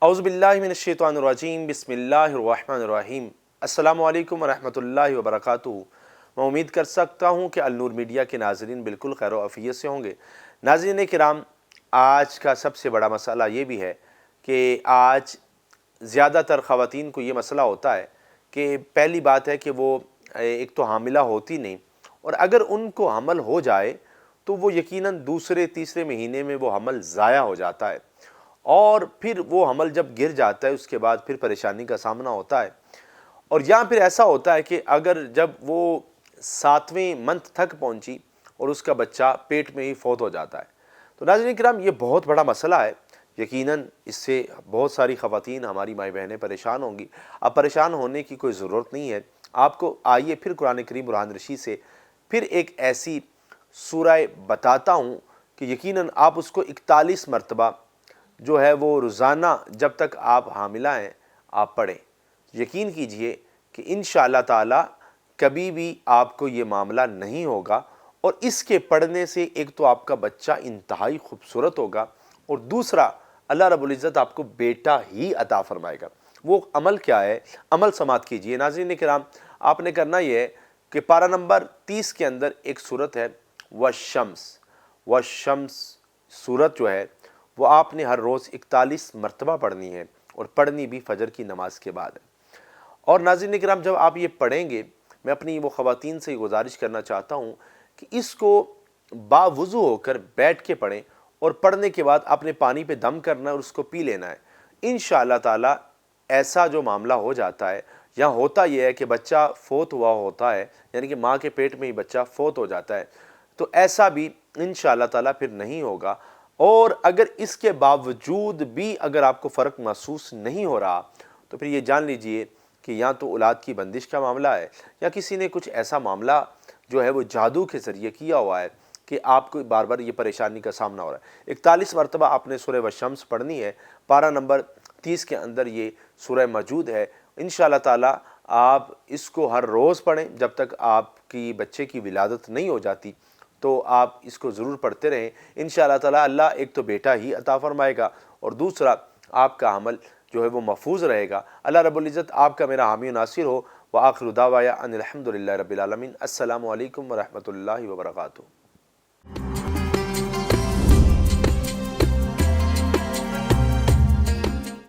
اعوذ باللہ من الشیطان الرجیم بسم اللہ الرحمن الرحیم۔ السلام علیکم ورحمۃ اللہ وبرکاتہ۔ میں امید کر سکتا ہوں کہ النور میڈیا کے ناظرین بالکل خیر و عافیت سے ہوں گے۔ ناظرین کرام، آج کا سب سے بڑا مسئلہ یہ بھی ہے کہ آج زیادہ تر خواتین کو یہ مسئلہ ہوتا ہے کہ پہلی بات ہے کہ وہ ایک تو حاملہ ہوتی نہیں، اور اگر ان کو حمل ہو جائے تو وہ یقیناً دوسرے تیسرے مہینے میں وہ حمل ضائع ہو جاتا ہے، اور پھر وہ حمل جب گر جاتا ہے اس کے بعد پھر پریشانی کا سامنا ہوتا ہے۔ اور یہاں پھر ایسا ہوتا ہے کہ اگر جب وہ 7ویں منتھ تک پہنچی اور اس کا بچہ پیٹ میں ہی فوت ہو جاتا ہے، تو ناظرین کرام یہ بہت بڑا مسئلہ ہے۔ یقیناً اس سے بہت ساری خواتین ہماری مائیں بہنیں پریشان ہوں گی۔ اب پریشان ہونے کی کوئی ضرورت نہیں ہے، آپ کو آئیے پھر قرآن کریم برہان رشید سے پھر ایک ایسی سورہ بتاتا ہوں کہ یقیناً آپ اس کو 41 مرتبہ جو ہے وہ روزانہ جب تک آپ حاملہ ہیں آپ پڑھیں۔ یقین کیجئے کہ انشاءاللہ تعالی کبھی بھی آپ کو یہ معاملہ نہیں ہوگا، اور اس کے پڑھنے سے ایک تو آپ کا بچہ انتہائی خوبصورت ہوگا، اور دوسرا اللہ رب العزت آپ کو بیٹا ہی عطا فرمائے گا۔ وہ عمل کیا ہے؟ عمل سماعت کیجئے ناظرین کرام۔ آپ نے کرنا یہ ہے کہ پارہ نمبر 30 کے اندر ایک سورت ہے وَالشَّمْس سورت جو ہے وہ آپ نے ہر روز 41 مرتبہ پڑھنی ہے، اور پڑھنی بھی فجر کی نماز کے بعد ہے۔ اور ناظرین کرام، جب آپ یہ پڑھیں گے، میں اپنی وہ خواتین سے گزارش کرنا چاہتا ہوں کہ اس کو باوضو ہو کر بیٹھ کے پڑھیں، اور پڑھنے کے بعد آپ نے پانی پہ دم کرنا ہے اور اس کو پی لینا ہے۔ انشاءاللہ تعالی ایسا جو معاملہ ہو جاتا ہے، یا ہوتا یہ ہے کہ بچہ فوت ہوا ہوتا ہے، یعنی کہ ماں کے پیٹ میں ہی بچہ فوت ہو جاتا ہے، تو ایسا بھی انشاءاللہ تعالی پھر نہیں ہوگا۔ اور اگر اس کے باوجود بھی اگر آپ کو فرق محسوس نہیں ہو رہا، تو پھر یہ جان لیجئے کہ یا تو اولاد کی بندش کا معاملہ ہے، یا کسی نے کچھ ایسا معاملہ جو ہے وہ جادو کے ذریعے کیا ہوا ہے کہ آپ کو بار بار یہ پریشانی کا سامنا ہو رہا ہے۔ 41 مرتبہ آپ نے سورہ والشمس پڑھنی ہے، پارہ نمبر 30 کے اندر یہ سورہ موجود ہے۔ انشاءاللہ تعالی آپ اس کو ہر روز پڑھیں جب تک آپ کی بچے کی ولادت نہیں ہو جاتی، تو آپ اس کو ضرور پڑھتے رہیں۔ انشاءاللہ تعالی اللہ ایک تو بیٹا ہی عطا فرمائے گا، اور دوسرا آپ کا عمل جو ہے وہ محفوظ رہے گا۔ اللہ رب العزت آپ کا میرا حامی و ناصر ہو۔ وآخر دعوایا ان الحمدللہ رب العالمین۔ السلام علیکم ورحمۃ اللہ وبرکاتہ۔